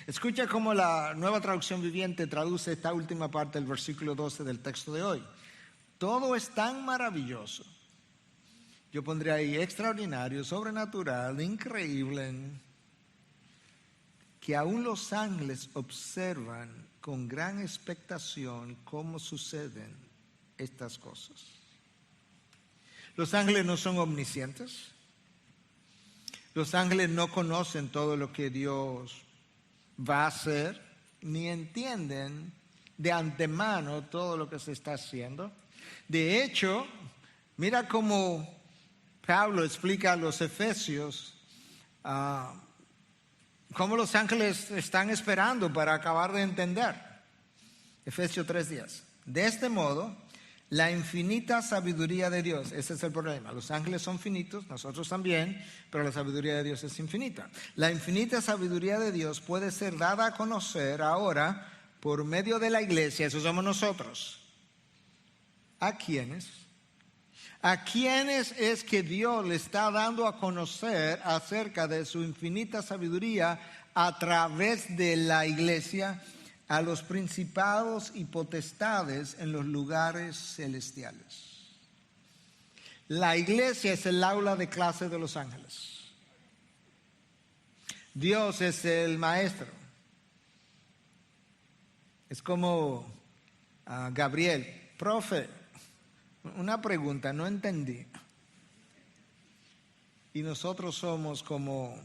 Escucha cómo la Nueva Traducción Viviente traduce esta última parte del versículo 12 del texto de hoy. Todo es tan maravilloso. Yo pondría ahí extraordinario, sobrenatural, increíble, que aún los ángeles observan con gran expectación cómo suceden estas cosas. Los ángeles no son omniscientes. Los ángeles no conocen todo lo que Dios va a hacer, ni entienden de antemano todo lo que se está haciendo. De hecho, mira cómo Pablo explica a los efesios cómo los ángeles están esperando para acabar de entender. Efesios 3:10. De este modo, la infinita sabiduría de Dios, ese es el problema. Los ángeles son finitos, nosotros también, pero la sabiduría de Dios es infinita. La infinita sabiduría de Dios puede ser dada a conocer ahora por medio de la iglesia, eso somos nosotros. ¿A quiénes? ¿A quiénes es que Dios le está dando a conocer acerca de su infinita sabiduría a través de la iglesia? A los principados y potestades en los lugares celestiales. La iglesia es el aula de clase de los ángeles. Dios es el maestro. Es como Gabriel, profe, una pregunta, no entendí. Y nosotros somos como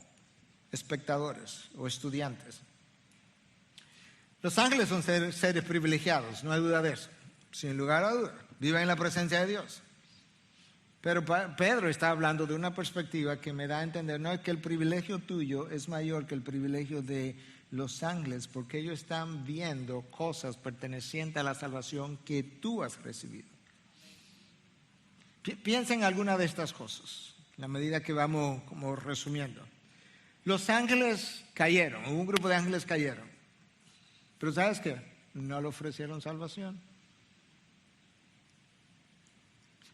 espectadores o estudiantes. Los ángeles son seres privilegiados, no hay duda de eso. Sin lugar a duda, viven en la presencia de Dios. Pero Pedro está hablando de una perspectiva que me da a entender, no es que el privilegio tuyo es mayor que el privilegio de los ángeles, porque ellos están viendo cosas pertenecientes a la salvación que tú has recibido. Piensa en alguna de estas cosas, en la medida que vamos como resumiendo. Los ángeles cayeron, un grupo de ángeles cayeron. Pero ¿sabes qué? No le ofrecieron salvación.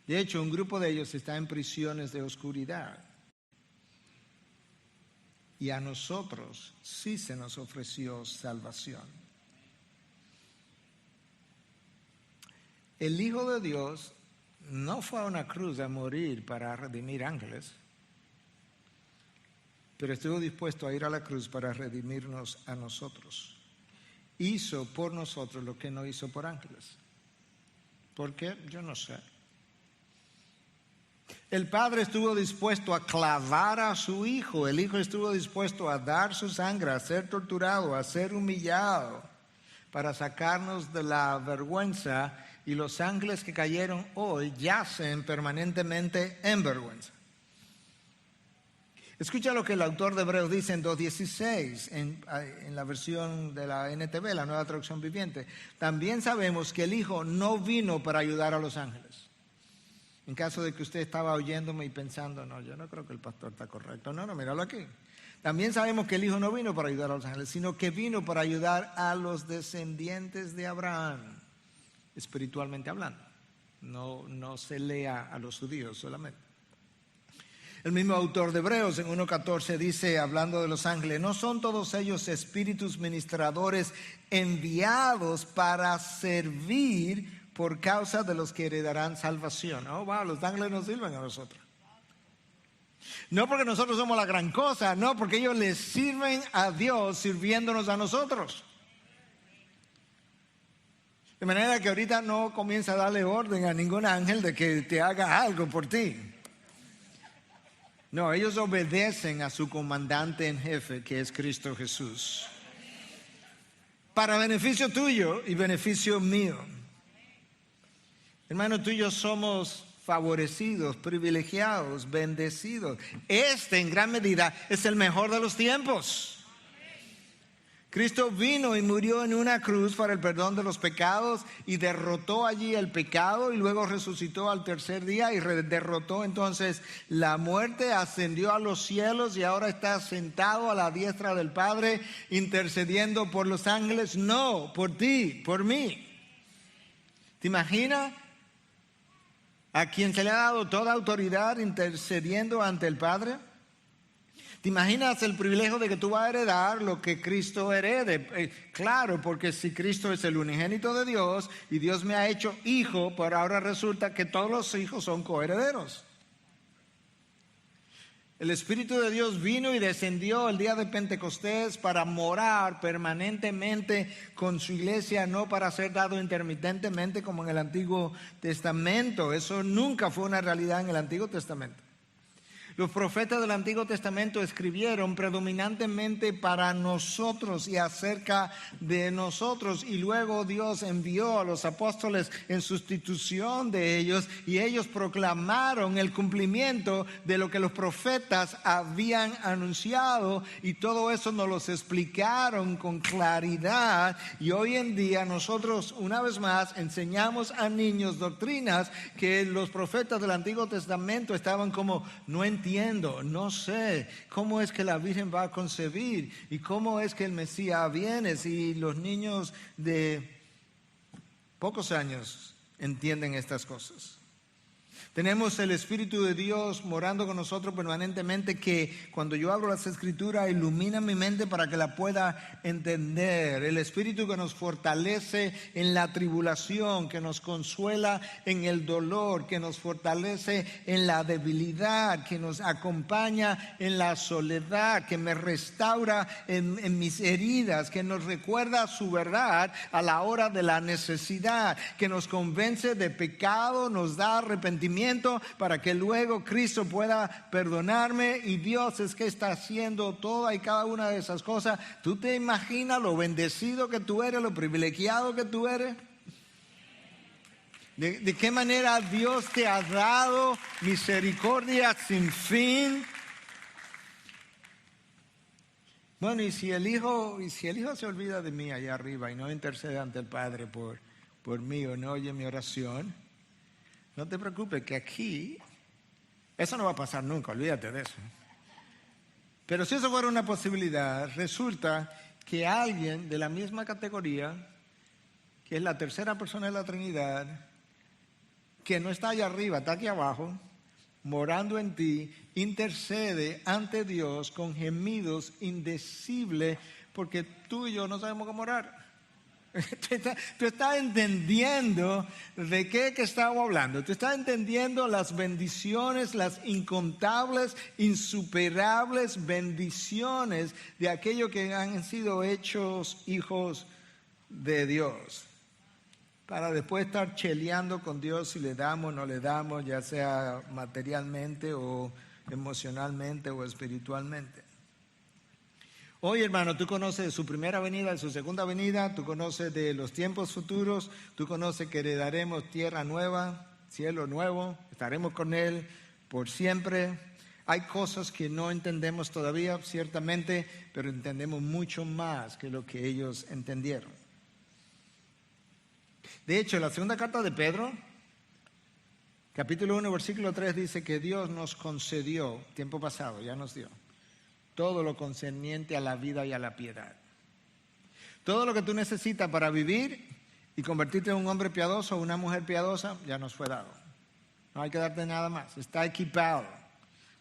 De hecho, un grupo de ellos está en prisiones de oscuridad. Y a nosotros sí se nos ofreció salvación. El Hijo de Dios no fue a una cruz a morir para redimir ángeles, pero estuvo dispuesto a ir a la cruz para redimirnos a nosotros. Hizo por nosotros lo que no hizo por ángeles. ¿Por qué? Yo no sé. El Padre estuvo dispuesto a clavar a su Hijo. El Hijo estuvo dispuesto a dar su sangre, a ser torturado, a ser humillado, para sacarnos de la vergüenza. Y los ángeles que cayeron hoy yacen permanentemente en vergüenza. Escucha lo que el autor de Hebreos dice en 2:16, en la versión de la NTV, la Nueva Traducción Viviente. También sabemos que el Hijo no vino para ayudar a los ángeles. En caso de que usted estaba oyéndome y pensando, no, yo no creo que el pastor está correcto. No, míralo aquí. También sabemos que el Hijo no vino para ayudar a los ángeles, sino que vino para ayudar a los descendientes de Abraham, espiritualmente hablando. No se lea a los judíos solamente. El mismo autor de Hebreos en 1:14 dice, hablando de los ángeles, ¿no son todos ellos espíritus ministradores enviados para servir por causa de los que heredarán salvación? Oh, wow, los ángeles nos sirven a nosotros. No porque nosotros somos la gran cosa, no, porque ellos les sirven a Dios sirviéndonos a nosotros. De manera que ahorita no comienza a darle orden a ningún ángel de que te haga algo por ti. No, ellos obedecen a su comandante en jefe, que es Cristo Jesús. Para beneficio tuyo y beneficio mío. Hermano, tú y yo somos favorecidos, privilegiados, bendecidos. Este en gran medida es el mejor de los tiempos. Cristo vino y murió en una cruz para el perdón de los pecados y derrotó allí el pecado y luego resucitó al tercer día y derrotó entonces la muerte, ascendió a los cielos y ahora está sentado a la diestra del Padre intercediendo por los ángeles. No, por ti, por mí. ¿Te imaginas? A quien se le ha dado toda autoridad intercediendo ante el Padre. ¿Te imaginas el privilegio de que tú vas a heredar lo que Cristo herede? Claro, porque si Cristo es el unigénito de Dios y Dios me ha hecho hijo, pero ahora resulta que todos los hijos son coherederos. El Espíritu de Dios vino y descendió el día de Pentecostés para morar permanentemente con su iglesia, no para ser dado intermitentemente como en el Antiguo Testamento. Eso nunca fue una realidad en el Antiguo Testamento. Los profetas del Antiguo Testamento escribieron predominantemente para nosotros y acerca de nosotros, y luego Dios envió a los apóstoles en sustitución de ellos y ellos proclamaron el cumplimiento de lo que los profetas habían anunciado, y todo eso nos lo explicaron con claridad. Y hoy en día nosotros una vez más enseñamos a niños doctrinas que los profetas del Antiguo Testamento estaban como, no entiendo, no sé cómo es que la Virgen va a concebir y cómo es que el Mesías viene. Si los niños de pocos años entienden estas cosas. Tenemos el Espíritu de Dios morando con nosotros permanentemente, que cuando yo abro las Escrituras ilumina mi mente para que la pueda entender. El Espíritu que nos fortalece en la tribulación, que nos consuela en el dolor, que nos fortalece en la debilidad, que nos acompaña en la soledad, que me restaura en mis heridas, que nos recuerda su verdad a la hora de la necesidad, que nos convence de pecado, nos da arrepentimiento para que luego Cristo pueda perdonarme, y Dios es que está haciendo toda y cada una de esas cosas. ¿Tú te imaginas lo bendecido que tú eres, lo privilegiado que tú eres? ¿De qué manera Dios te ha dado misericordia sin fin? Bueno, y si el Hijo se olvida de mí allá arriba y no intercede ante el Padre por mí, o no oye mi oración, no te preocupes, que aquí eso no va a pasar nunca, olvídate de eso. Pero si eso fuera una posibilidad, resulta que alguien de la misma categoría, que es la tercera persona de la Trinidad, que no está allá arriba, está aquí abajo, morando en ti, intercede ante Dios con gemidos indecibles, porque tú y yo no sabemos cómo orar. Tú estás entendiendo de qué que estamos hablando. Tú estás entendiendo las bendiciones, las incontables, insuperables bendiciones de aquellos que han sido hechos hijos de Dios. Para después estar cheleando con Dios si le damos o no le damos, ya sea materialmente o emocionalmente o espiritualmente. Hoy, hermano, tú conoces de su primera venida, de su segunda venida, tú conoces de los tiempos futuros, tú conoces que heredaremos tierra nueva, cielo nuevo, estaremos con Él por siempre. Hay cosas que no entendemos todavía, ciertamente, pero entendemos mucho más que lo que ellos entendieron. De hecho, la segunda carta de Pedro, capítulo 1, versículo 3, dice que Dios nos concedió, tiempo pasado, ya nos dio, todo lo concerniente a la vida y a la piedad. Todo lo que tú necesitas para vivir y convertirte en un hombre piadoso o una mujer piadosa, ya nos fue dado. No hay que darte nada más, está equipado.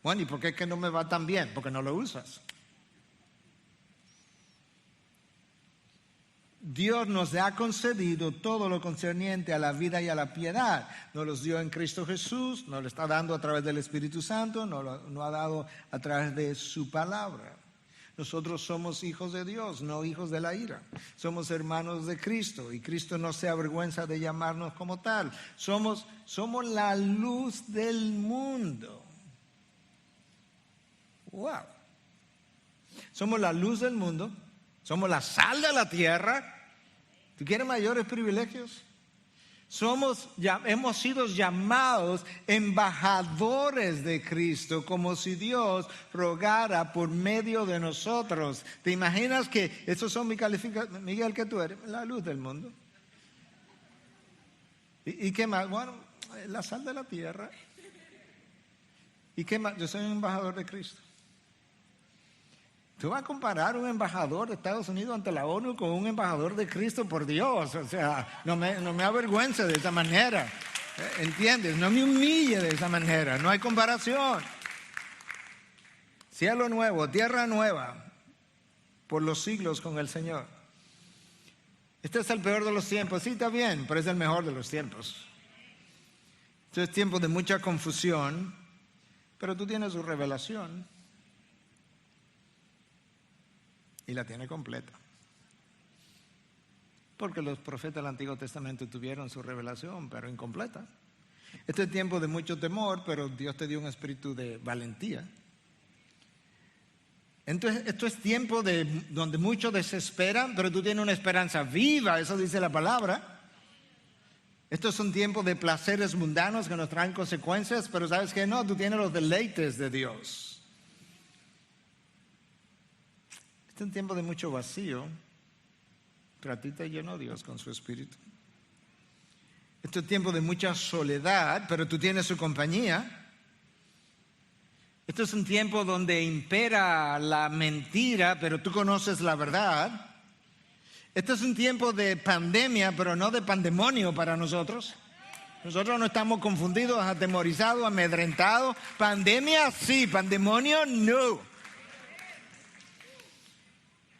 Bueno, ¿y por qué es que no me va tan bien? Porque no lo usas. Dios nos ha concedido todo lo concerniente a la vida y a la piedad. Nos los dio en Cristo Jesús, nos lo está dando a través del Espíritu Santo, nos lo ha dado a través de su palabra. Nosotros somos hijos de Dios, no hijos de la ira. Somos hermanos de Cristo y Cristo no se avergüenza de llamarnos como tal. Somos la luz del mundo. Wow. Somos la luz del mundo. Somos la sal de la tierra. ¿Tú quieres mayores privilegios? Hemos sido llamados embajadores de Cristo, como si Dios rogara por medio de nosotros. ¿Te imaginas que esos son mis calificaciones? Miguel, ¿qué tú eres? La luz del mundo. ¿Y qué más? Bueno, la sal de la tierra. ¿Y qué más? Yo soy un embajador de Cristo. ¿Tú vas a comparar un embajador de Estados Unidos ante la ONU con un embajador de Cristo? Por Dios, o sea, no me avergüence de esa manera. ¿Entiendes? No me humille de esa manera, no hay comparación. Cielo nuevo, tierra nueva, por los siglos con el Señor. Este es el peor de los tiempos, sí, está bien, pero es el mejor de los tiempos. Este es tiempo de mucha confusión, pero tú tienes su revelación. Y la tiene completa. Porque los profetas del Antiguo Testamento tuvieron su revelación, pero incompleta. Este es tiempo de mucho temor, pero Dios te dio un espíritu de valentía. Entonces, esto es tiempo donde muchos desesperan, pero tú tienes una esperanza viva, eso dice la palabra. Estos son tiempos de placeres mundanos que nos traen consecuencias, pero ¿sabes qué? No, tú tienes los deleites de Dios. Es un tiempo de mucho vacío, pero a ti te llenó Dios con su espíritu. Este es tiempo de mucha soledad, pero tú tienes su compañía. Este es un tiempo donde impera la mentira, pero tú conoces la verdad. Este es un tiempo de pandemia, pero no de pandemonio para nosotros. Nosotros no estamos confundidos, atemorizados, amedrentados. Pandemia sí, pandemonio no.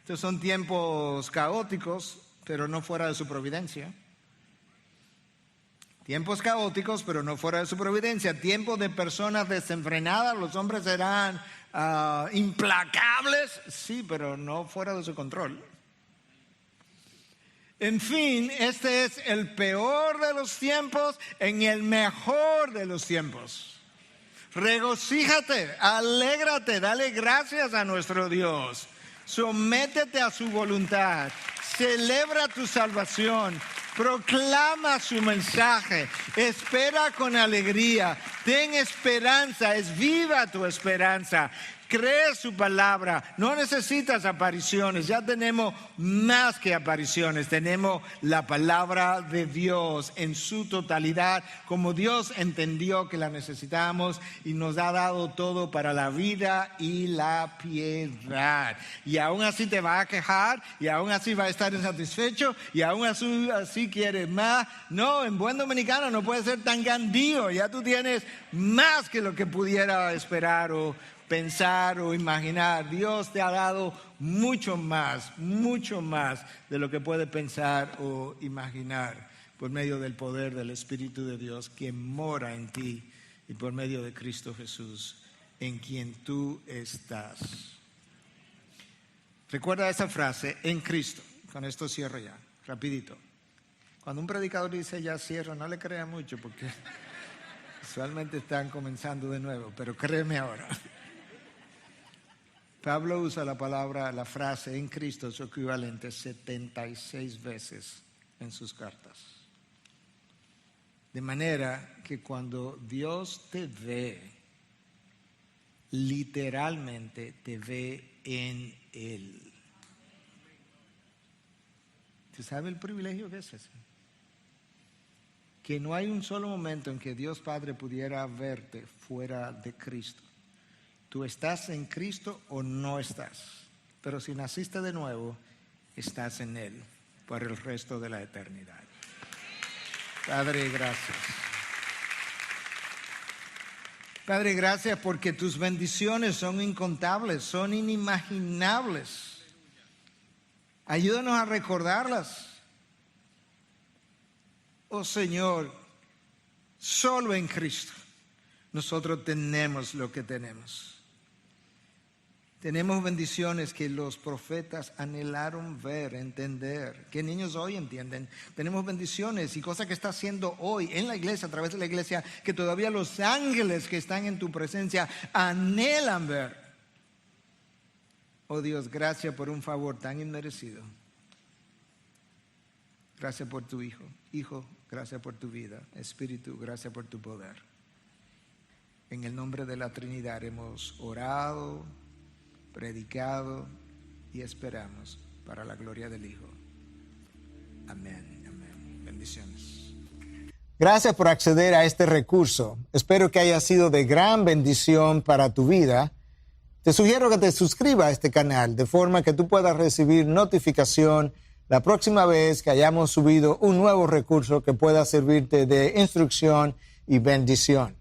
Estos son tiempos caóticos, pero no fuera de su providencia. Tiempos caóticos, pero no fuera de su providencia. Tiempos de personas desenfrenadas. Los hombres serán implacables, sí, pero no fuera de su control. En fin, este es el peor de los tiempos en el mejor de los tiempos. Regocíjate, alégrate, dale gracias a nuestro Dios. Sométete a su voluntad, celebra tu salvación, proclama su mensaje, espera con alegría, ten esperanza, es viva tu esperanza. Cree su palabra, no necesitas apariciones, ya tenemos más que apariciones, tenemos la palabra de Dios en su totalidad, como Dios entendió que la necesitábamos y nos ha dado todo para la vida y la piedad. Y aún así te vas a quejar, y aún así vas a estar insatisfecho, y aún así quieres más. No, en buen dominicano no puede ser tan gandío, ya tú tienes más que lo que pudiera esperar o pensar o imaginar. Dios te ha dado mucho más de lo que puede pensar o imaginar por medio del poder del Espíritu de Dios que mora en ti y por medio de Cristo Jesús en quien tú estás. Recuerda esa frase, en Cristo. Con esto cierro ya, rapidito. Cuando un predicador dice ya cierro, no le crea mucho porque usualmente están comenzando de nuevo, pero créeme ahora. Pablo usa la frase en Cristo, su equivalente 76 veces en sus cartas. De manera que cuando Dios te ve, literalmente te ve en Él. ¿Tú sabes el privilegio que es ese? Que no hay un solo momento en que Dios Padre pudiera verte fuera de Cristo. Tú estás en Cristo o no estás, pero si naciste de nuevo, estás en Él por el resto de la eternidad. Padre, gracias. Padre, gracias porque tus bendiciones son incontables, son inimaginables. Ayúdanos a recordarlas. Oh Señor, solo en Cristo nosotros tenemos lo que tenemos. Tenemos bendiciones que los profetas anhelaron ver, entender, que niños hoy entienden. Tenemos bendiciones y cosas que está haciendo hoy en la iglesia, a través de la iglesia, que todavía los ángeles que están en tu presencia anhelan ver. Oh Dios, gracias por un favor tan inmerecido. Gracias por tu Hijo. Hijo, gracias por tu vida. Espíritu, gracias por tu poder. En el nombre de la Trinidad hemos orado, predicado y esperamos para la gloria del Hijo. Amén, amén. Bendiciones. Gracias por acceder a este recurso. Espero que haya sido de gran bendición para tu vida. Te sugiero que te suscribas a este canal de forma que tú puedas recibir notificación la próxima vez que hayamos subido un nuevo recurso que pueda servirte de instrucción y bendición.